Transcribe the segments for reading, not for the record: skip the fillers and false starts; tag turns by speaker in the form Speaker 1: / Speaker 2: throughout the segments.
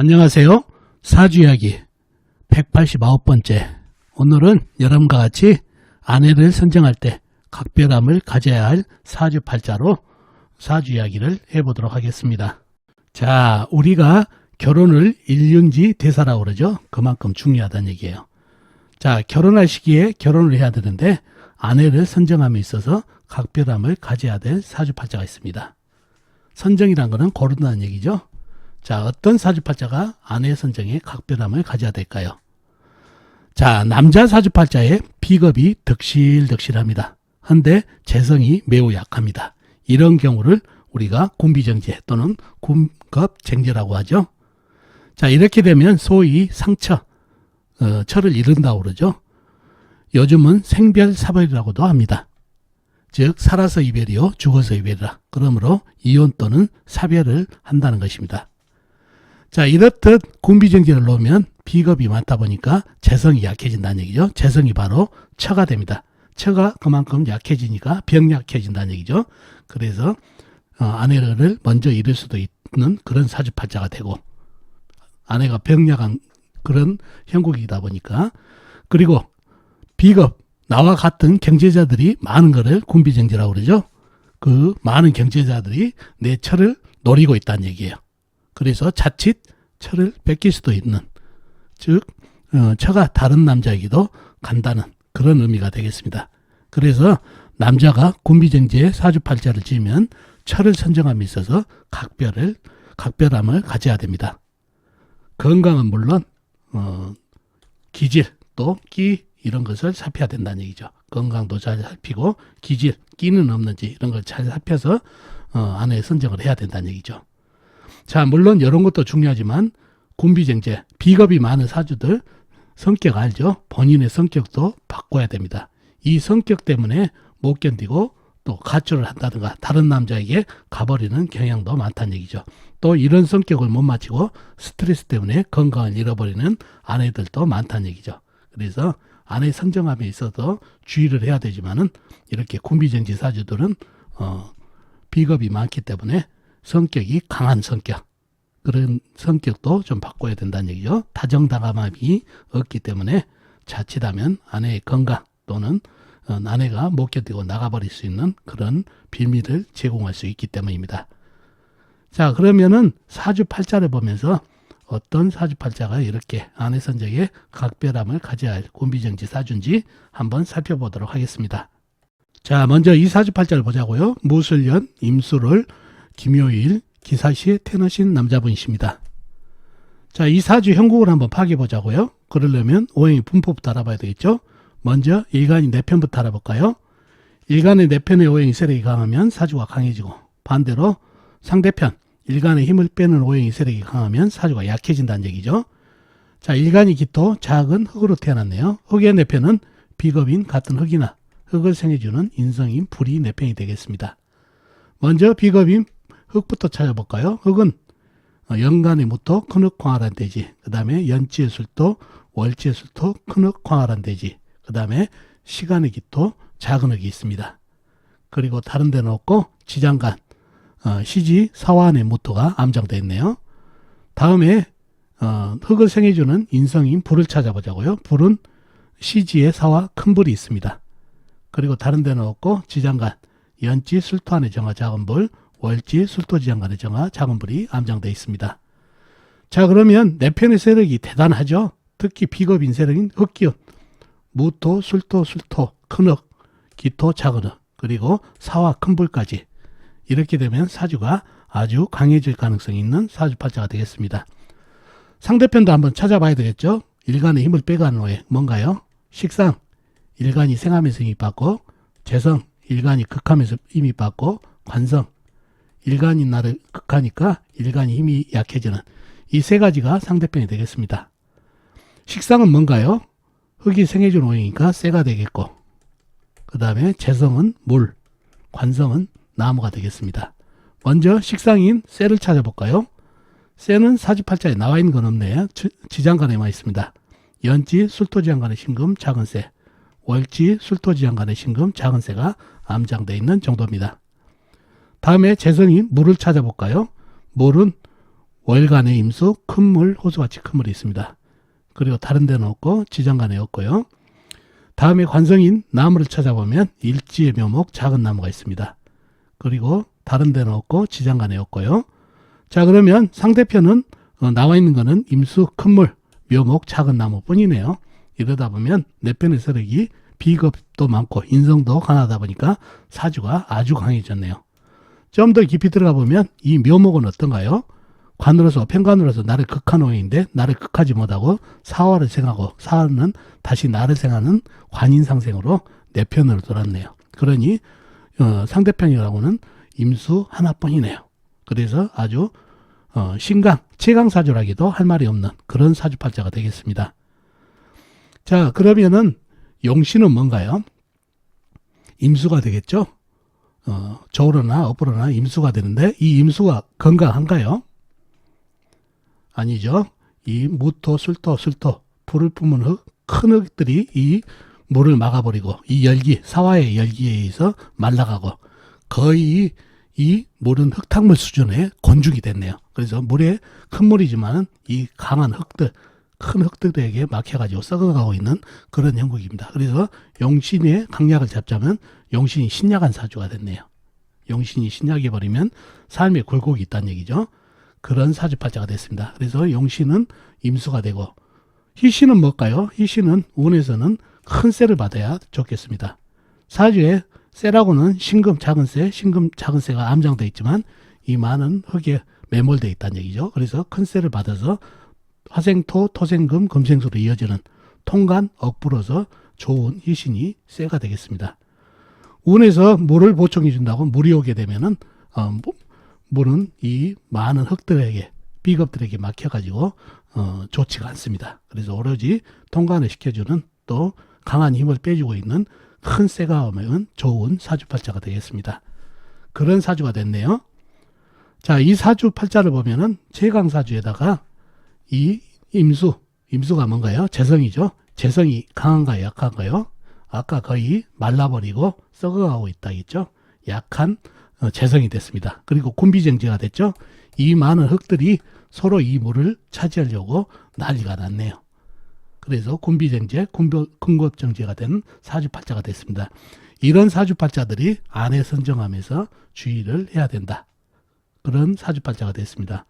Speaker 1: 안녕하세요. 사주이야기 189번째. 오늘은 여러분과 같이 아내를 선정할 때 각별함을 가져야 할 사주팔자로 사주이야기를 해보도록 하겠습니다. 자, 우리가 결혼을 일륜지 대사라고 그러죠. 그만큼 중요하다는 얘기예요. 자, 결혼할 시기에 결혼을 해야 되는데 아내를 선정함에 있어서 각별함을 가져야 될 사주팔자가 있습니다. 선정이란 것은 고른다는 얘기죠. 자, 어떤 사주팔자가 아내 선정에 각별함을 가져야 될까요? 자, 남자 사주팔자의 비겁이 덕실덕실합니다. 한데 재성이 매우 약합니다. 이런 경우를 우리가 군비정제 또는 군겁쟁제라고 하죠. 자, 이렇게 되면 소위 상처, 처를 잃은다고 그러죠. 요즘은 생별사별이라고도 합니다. 즉 살아서 이별이요 죽어서 이별이라. 그러므로 이혼 또는 사별을 한다는 것입니다. 자, 이렇듯 군비정제를 놓으면 비겁이 많다 보니까 재성이 약해진다는 얘기죠. 재성이 바로 처가 됩니다. 처가 그만큼 약해지니까 병약해진다는 얘기죠. 그래서 아내를 먼저 잃을 수도 있는 그런 사주팔자가 되고, 아내가 병약한 그런 형국이다 보니까, 그리고 비겁, 나와 같은 경제자들이 많은 것을 군비정제라고 그러죠. 그 많은 경제자들이 내 처를 노리고 있다는 얘기예요. 그래서 자칫 처를 뺏길 수도 있는, 즉 처가 다른 남자에게도 간다는 그런 의미가 되겠습니다. 그래서 남자가 군비정제의 사주팔자를 지으면 처를 선정함에 있어서 각별함을 가져야 됩니다. 건강은 물론 기질 또 끼 이런 것을 살펴야 된다는 얘기죠. 건강도 잘 살피고 기질, 끼는 없는지 이런 걸 잘 살펴서 아내 선정을 해야 된다는 얘기죠. 자, 물론 이런 것도 중요하지만 군비정제, 비겁이 많은 사주들 성격 알죠? 본인의 성격도 바꿔야 됩니다. 이 성격 때문에 못 견디고 또 가출을 한다든가 다른 남자에게 가버리는 경향도 많다는 얘기죠. 또 이런 성격을 못 맞추고 스트레스 때문에 건강을 잃어버리는 아내들도 많다는 얘기죠. 그래서 아내 선정함에 있어서 주의를 해야 되지만은 이렇게 군비정제 사주들은 비겁이 많기 때문에 성격이 강한 성격, 그런 성격도 좀 바꿔야 된다는 얘기죠. 다정다감함이 없기 때문에 자칫하면 아내의 건강 또는 아내가 못 견디고 나가버릴 수 있는 그런 빌미를 제공할 수 있기 때문입니다. 자, 그러면은 사주팔자를 보면서 어떤 사주팔자가 이렇게 아내 선정에 각별함을 가져야 할 군비정제 사주인지 한번 살펴보도록 하겠습니다. 자, 먼저 이 사주팔자를 보자고요. 무술년, 임술월, 김요일, 기사시에 태어나신 남자분이십니다. 자, 이 사주 형국을 한번 파악해 보자고요. 그러려면 오행의 분포부터 알아봐야 되겠죠. 먼저 일간이 내편부터 알아볼까요? 일간의 내편의 오행이 세력이 강하면 사주가 강해지고, 반대로 상대편 일간의 힘을 빼는 오행이 세력이 강하면 사주가 약해진다는 얘기죠. 자, 일간이 기토, 작은 흙으로 태어났네요. 흙의 내편은 비겁인 같은 흙이나 흙을 생해주는 인성인 불이 내편이 되겠습니다. 먼저 비겁인 흙부터 찾아볼까요? 흙은 연간의 무토, 큰흙 광활한 대지, 그 다음에 연지의 술토, 월지의 술토, 큰흙 광활한 대지, 그 다음에 시간의 기토, 작은 흙이 있습니다. 그리고 다른 데는 없고 지장간, 시지, 사화안의 무토가 암장되어 있네요. 다음에 흙을 생해주는 인성인 불을 찾아보자고요. 불은 시지의 사화 큰 불이 있습니다. 그리고 다른 데는 없고 지장간, 연지, 술토안의 정화 작은 불, 월지, 술토지장간의 정화 작은 불이 암장되어 있습니다. 자, 그러면 내편의 세력이 대단하죠. 특히 비겁인 세력인 흙기운, 무토, 술토, 큰흙, 기토, 작은 흙, 그리고 사화 큰 불까지 이렇게 되면 사주가 아주 강해질 가능성이 있는 사주팔자가 되겠습니다. 상대편도 한번 찾아봐야 되겠죠. 일간의 힘을 빼가는 오행 뭔가요? 식상, 일간이 생하면서 힘이 받고, 재성, 일간이 극하면서 힘이 받고, 관성, 일간이 나를 극하니까 일간이 힘이 약해지는 이 세 가지가 상대편이 되겠습니다. 식상은 뭔가요? 흙이 생해준 오행이니까 쇠가 되겠고, 그 다음에 재성은 물, 관성은 나무가 되겠습니다. 먼저 식상인 쇠를 찾아볼까요? 쇠는 사주팔자에 나와 있는 건 없네요. 지장간에만 있습니다. 연지, 술토지장간의 신금, 작은 쇠, 월지, 술토지장간의 신금, 작은 쇠가 암장되어 있는 정도입니다. 다음에 재성인 물을 찾아볼까요? 물은 월간의 임수, 큰물, 호수같이 큰물이 있습니다. 그리고 다른 데는 없고 지장간에 없고요. 다음에 관성인 나무를 찾아보면 일지의 묘목 작은 나무가 있습니다. 그리고 다른 데는 없고 지장간에 없고요. 자, 그러면 상대편은 나와 있는 거는 임수, 큰물, 묘목 작은 나무 뿐이네요. 이러다 보면 내 편의 세력이 비겁도 많고 인성도 강하다 보니까 사주가 아주 강해졌네요. 좀 더 깊이 들어가 보면 이 묘목은 어떤가요? 관으로서 편관으로서 나를 극한 오행인데 나를 극하지 못하고 사화를 생하고 사화는 다시 나를 생하는 관인상생으로 내 편으로 돌았네요. 그러니 상대편이라고는 임수 하나뿐이네요. 그래서 아주 신강, 최강사주라기도 할 말이 없는 그런 사주팔자가 되겠습니다. 자, 그러면은 용신은 뭔가요? 임수가 되겠죠? 저우러나 업으로나 임수가 되는데 이 임수가 건강한가요? 아니죠. 이 무토, 술토, 불을 뿜은 흙, 큰 흙들이 이 물을 막아버리고 이 열기, 사화의 열기에 의해서 말라가고 거의 이 물은 흙탕물 수준의 곤죽이 됐네요. 그래서 물에 큰 물이지만 이 강한 흙들, 큰 흙들에게 막혀가지고 썩어가고 있는 그런 형국입니다. 그래서 용신의 강약을 잡자면 용신이 신약한 사주가 됐네요. 용신이 신약해 버리면 삶에 굴곡이 있다는 얘기죠. 그런 사주팔자가 됐습니다. 그래서 용신은 임수가 되고 희신은 뭘까요? 희신은 운에서는 큰 쇠를 받아야 좋겠습니다. 사주에 쇠라고는 신금 작은 쇠, 신금 작은 쇠가 암장되어 있지만 이 많은 흙에 매몰되어 있다는 얘기죠. 그래서 큰 쇠를 받아서 화생토, 토생금, 금생수로 이어지는 통간, 억부로서 좋은 희신이 쇠가 되겠습니다. 운에서 물을 보충해 준다고 물이 오게 되면은 물은 이 많은 흙들에게 비겁들에게 막혀가지고 좋지가 않습니다. 그래서 오로지 통관을 시켜주는 또 강한 힘을 빼주고 있는 큰 쇠가 오면 좋은 사주팔자가 되겠습니다. 그런 사주가 됐네요. 자, 이 사주팔자를 보면은 최강사주에다가 이 임수가 뭔가요? 재성이죠. 재성이 강한가요? 약한가요? 아까 거의 말라버리고 썩어가고 있다 했죠. 약한 재성이 됐습니다. 그리고 군비정제가 됐죠. 이 많은 흙들이 서로 이 물을 차지하려고 난리가 났네요. 그래서 군비정제, 군급정제가 된 사주팔자가 됐습니다. 이런 사주팔자들이 아내 선정하면서 주의를 해야 된다. 그런 사주팔자가 됐습니다.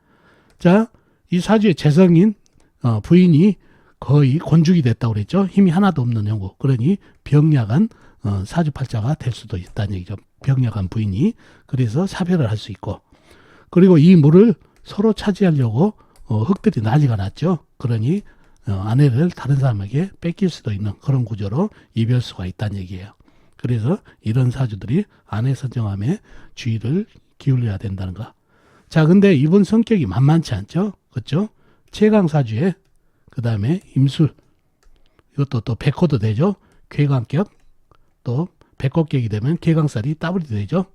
Speaker 1: 자, 이 사주의 재성인 부인이 거의 곤죽이 됐다고 그랬죠. 힘이 하나도 없는 형국. 그러니 병약한 사주팔자가 될 수도 있다는 얘기죠. 병약한 부인이. 그래서 사별을 할 수 있고. 그리고 이 물을 서로 차지하려고 흙들이 난리가 났죠. 그러니 아내를 다른 사람에게 뺏길 수도 있는 그런 구조로 이별수가 있다는 얘기예요. 그래서 이런 사주들이 아내 선정함에 주의를 기울여야 된다는 거. 자, 근데 이분 성격이 만만치 않죠. 그렇죠? 최강사주에 그 다음에 임술, 이것도 또 백호도 되죠. 괴강격, 또 백호격이 되면 괴강살이 더블이 되죠.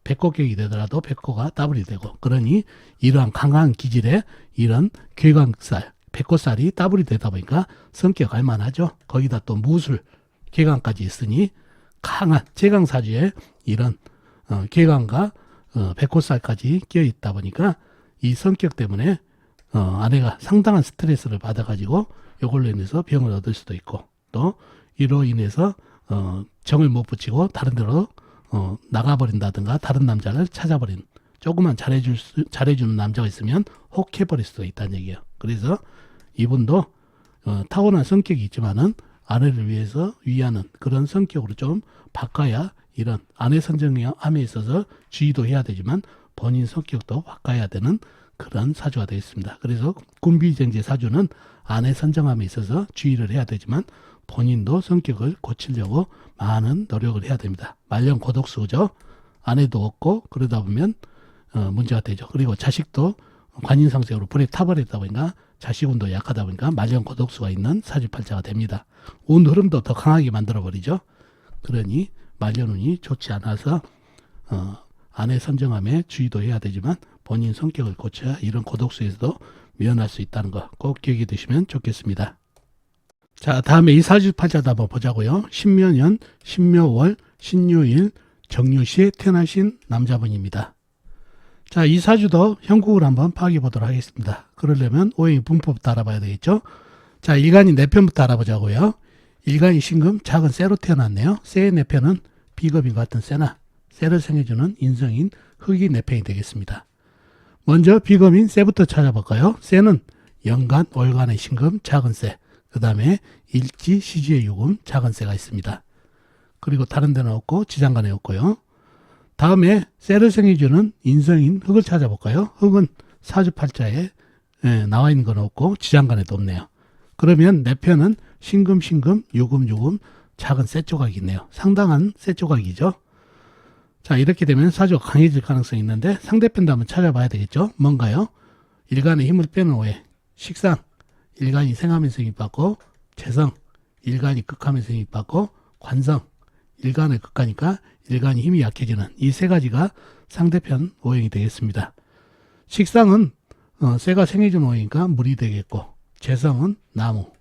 Speaker 1: 백호격이 되더라도 백호가 더블이 되고, 그러니 이러한 강한 기질에 이런 괴강살, 백호살이 더블이 되다 보니까 성격 알만하죠. 거기다 또 무술, 괴강까지 있으니 강한 최강사주에 이런 괴강과 백호살까지 끼어 있다 보니까 이 성격 때문에 아내가 상당한 스트레스를 받아가지고 이걸로 인해서 병을 얻을 수도 있고, 또 이로 인해서 정을 못 붙이고 다른 데로 나가버린다든가 다른 남자를 찾아버린, 조금만 잘해주는 남자가 있으면 혹 해버릴 수도 있다는 얘기예요. 그래서 이분도 타고난 성격이 있지만은 아내를 위해서 위하는 그런 성격으로 좀 바꿔야 이런 아내 선정함에 있어서 주의도 해야 되지만 본인 성격도 바꿔야 되는 그런 사주가 되겠습니다. 그래서 군비정제 사주는 아내 선정함에 있어서 주의를 해야 되지만 본인도 성격을 고치려고 많은 노력을 해야 됩니다. 말년 고독수죠. 아내도 없고 그러다 보면 문제가 되죠. 그리고 자식도 관인상생으로 불에 타버렸다 보니까 자식운도 약하다 보니까 말년 고독수가 있는 사주팔자가 됩니다. 운 흐름도 더 강하게 만들어버리죠. 그러니 말년운이 좋지 않아서 아내 선정함에 주의도 해야 되지만 본인 성격을 고쳐야 이런 고독수에서도 면할 수 있다는 거 꼭 기억해 두시면 좋겠습니다. 자, 다음에 이 사주팔자도 한번 보자고요. 신묘년, 신묘월, 신유일, 정유시에 태어나신 남자분입니다. 자, 이 사주도 형국을 한번 파악해 보도록 하겠습니다. 그러려면 오행의 분포부터 알아봐야 되겠죠. 자, 일간이 내편부터 알아보자고요. 일간이 신금 작은 쇠로 태어났네요. 쇠의 내편은 비겁인 것 같은 쇠나 쇠를 생해주는 인성인 흙이 내편이 되겠습니다. 먼저 비겁인 쇠부터 찾아볼까요? 쇠는 연간, 월간의 신금 작은 쇠, 그 다음에 일지, 시지의 유금 작은 쇠가 있습니다. 그리고 다른 데는 없고 지장간에 없고요. 다음에 쇠를 생해주는 인성인 흙을 찾아볼까요? 흙은 사주팔자에 나와 있는 건 없고 지장간에도 없네요. 그러면 내편은 신금, 유금 작은 쇠 조각이 있네요. 상당한 쇠 조각이죠. 자, 이렇게 되면 사주가 강해질 가능성이 있는데 상대편도 한번 찾아봐야 되겠죠. 뭔가요? 일간의 힘을 빼는 오해, 식상, 일간이 생하면서 힘받고, 재성, 일간이 극하면서 힘받고, 관성, 일간의 극하니까 일간이 힘이 약해지는 이 세 가지가 상대편 오행이 되겠습니다. 식상은 쇠가 생해준 오행이니까 물이 되겠고, 재성은 나무,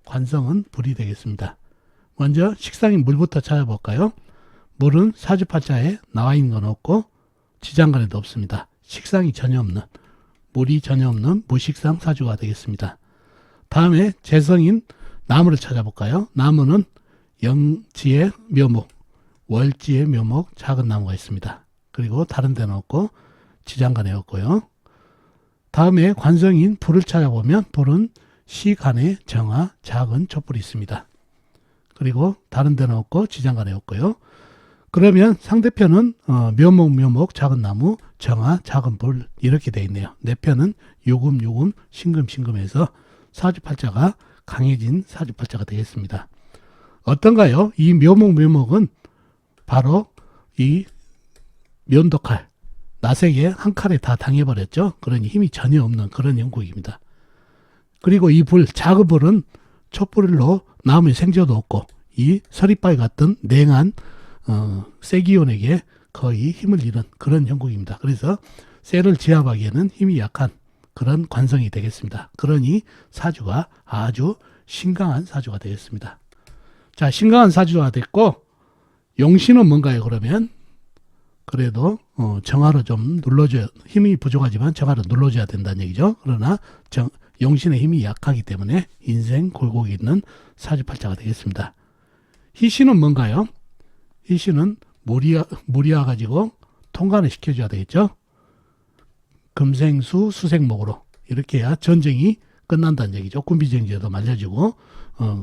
Speaker 1: 관성은 불이 되겠습니다. 먼저 식상인 물부터 찾아볼까요? 물은 사주팔자에 나와 있는 건 없고 지장간에도 없습니다. 식상이 전혀 없는, 물이 전혀 없는 무식상 사주가 되겠습니다. 다음에 재성인 나무를 찾아볼까요? 나무는 영지의 묘목, 월지의 묘목 작은 나무가 있습니다. 그리고 다른 데는 없고 지장간에 없고요. 다음에 관성인 불을 찾아보면 불은 시간에 정화 작은 촛불이 있습니다. 그리고 다른 데는 없고 지장간에 없고요. 그러면 상대편은 묘목 작은 나무, 정화 작은 불 이렇게 되어 있네요. 내 편은 유금 신금해서 사주팔자가 강해진 사주팔자가 되겠습니다. 어떤가요? 이 묘목은 바로 이 면도칼, 나색에 한 칼에 다 당해버렸죠. 그러니 힘이 전혀 없는 그런 형국입니다. 그리고 이 불, 작은 불은 촛불로 나무의 생조도 없고 이 서리바위 같은 냉한 쇠기온에게 거의 힘을 잃은 그런 형국입니다. 그래서 쇠를 제압하기에는 힘이 약한 그런 관성이 되겠습니다. 그러니 사주가 아주 신강한 사주가 되겠습니다. 자, 신강한 사주가 됐고 용신은 뭔가요? 그러면 그래도 정화로 좀 눌러줘야, 힘이 부족하지만 정화로 눌러줘야 된다는 얘기죠. 그러나 용신의 힘이 약하기 때문에 인생 굴곡이 있는 사주팔자가 되겠습니다. 희신은 뭔가요? 희신은 물이 와가지고 통관을 시켜줘야 되겠죠. 금생수 수생목으로 이렇게 해야 전쟁이 끝난다는 얘기죠. 군비쟁제도 말려주고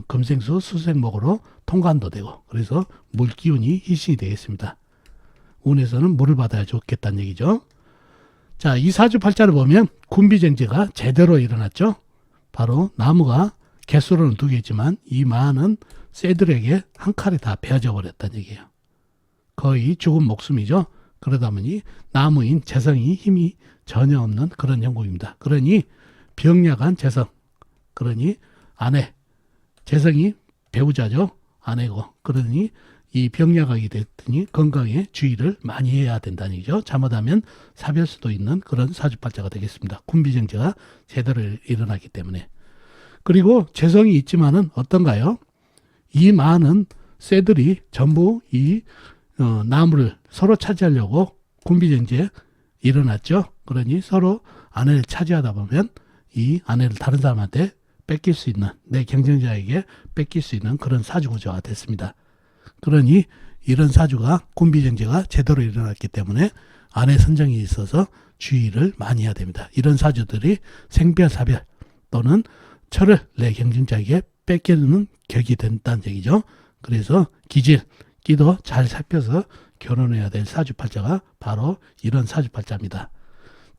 Speaker 1: 금생수 수생목으로 통관도 되고, 그래서 물기운이 희신이 되겠습니다. 운에서는 물을 받아야 좋겠다는 얘기죠. 자, 이 사주팔자를 보면 군비쟁제가 제대로 일어났죠. 바로 나무가 개수로는 두 개지만 이 많은 쇠들에게 한 칼에 다 베어져 버렸다는 얘기예요. 거의 죽은 목숨이죠. 그러다 보니 나무인 재성이 힘이 전혀 없는 그런 형국입니다. 그러니 병약한 재성, 그러니 아내, 재성이 배우자죠. 아내고, 그러니 이 병약하게 됐더니 건강에 주의를 많이 해야 된다는 얘기죠. 잘못하면 사별 수도 있는 그런 사주팔자가 되겠습니다. 군비정제가 제대로 일어나기 때문에. 그리고 재성이 있지만은 어떤가요? 이 많은 쇠들이 전부 이 나무를 서로 차지하려고 군비정제 일어났죠. 그러니 서로 아내를 차지하다 보면 이 아내를 다른 사람한테 뺏길 수 있는, 내 경쟁자에게 뺏길 수 있는 그런 사주구조가 됐습니다. 그러니 이런 사주가 군비정제가 제대로 일어났기 때문에 아내 선정이 있어서 주의를 많이 해야 됩니다. 이런 사주들이 생별사별 또는 철을 내 경쟁자에게 뺏기는 격이 된다는 얘기죠. 그래서 기질, 끼도 잘 살펴서 결혼해야 될 사주팔자가 바로 이런 사주팔자입니다.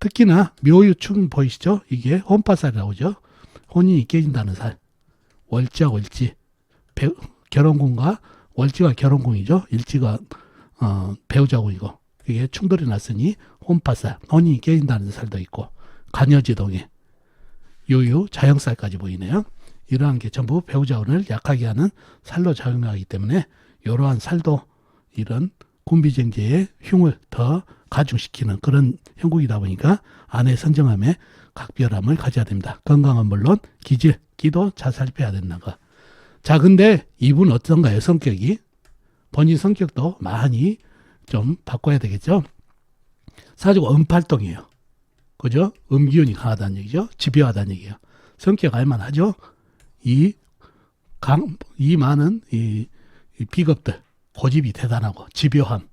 Speaker 1: 특히나 묘유축 보이시죠? 이게 혼파살이라고 하죠. 혼인이 깨진다는 살. 월지와 월지. 결혼궁과 월지가 결혼궁이죠. 일지가 배우자궁이고. 이게 충돌이 났으니 혼파살. 혼인이 깨진다는 살도 있고. 간여지동에 요유, 자영살까지 보이네요. 이러한 게 전부 배우자운을 약하게 하는 살로 작용하기 때문에 이러한 살도 이런 군비정제의 흉을 더 가중시키는 그런 형국이다 보니까 아내 선정함에 각별함을 가져야 됩니다. 건강은 물론 기질, 끼도 잘 살펴야 된다는 거. 자, 근데 이분 어떤가요? 성격이? 본인 성격도 많이 좀 바꿔야 되겠죠. 사주가 음팔동이에요. 그죠? 음기운이 강하다는 얘기죠. 집요하다는 얘기예요. 성격 알만하죠? 이 많은 이 비겁들, 고집이 대단하고 집요함,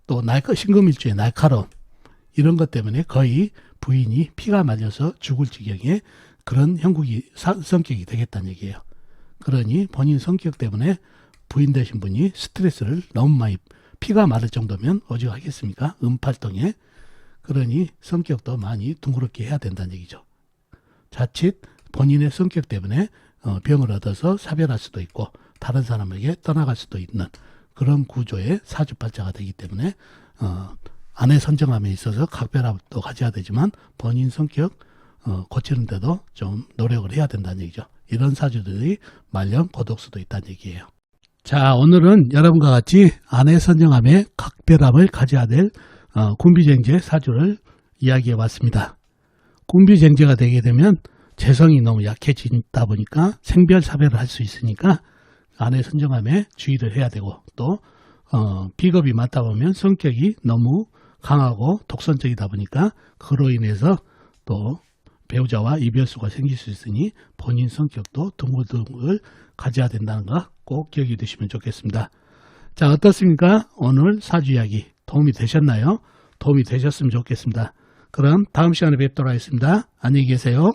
Speaker 1: 또 신금일주의 날카로움, 이런 것 때문에 거의 부인이 피가 말려서 죽을 지경에 그런 성격이 되겠다는 얘기예요. 그러니 본인 성격 때문에 부인 되신 분이 스트레스를 너무 많이, 피가 마를 정도면 오죽하겠습니까? 음팔동에. 그러니 성격도 많이 둥그렇게 해야 된다는 얘기죠. 자칫 본인의 성격 때문에 병을 얻어서 사별할 수도 있고 다른 사람에게 떠나갈 수도 있는 그런 구조의 사주팔자가 되기 때문에 아내 선정함에 있어서 각별함도 가져야 되지만 본인 성격 고치는 데도 좀 노력을 해야 된다는 얘기죠. 이런 사주들이 말년 고독수도 있다는 얘기예요. 자, 오늘은 여러분과 같이 아내 선정함에 각별함을 가져야 될 군비쟁제 사주를 이야기해 봤습니다. 군비쟁제가 되게 되면 재성이 너무 약해진다 보니까 생별사별을 할 수 있으니까 아내 선정함에 주의를 해야 되고, 또 비겁이 많다 보면 성격이 너무 강하고 독선적이다 보니까 그로 인해서 또 배우자와 이별수가 생길 수 있으니 본인 성격도 둥글둥글 가져야 된다는 거 꼭 기억해 두시면 좋겠습니다. 자, 어떻습니까? 오늘 사주 이야기 도움이 되셨나요? 도움이 되셨으면 좋겠습니다. 그럼 다음 시간에 뵙도록 하겠습니다. 안녕히 계세요.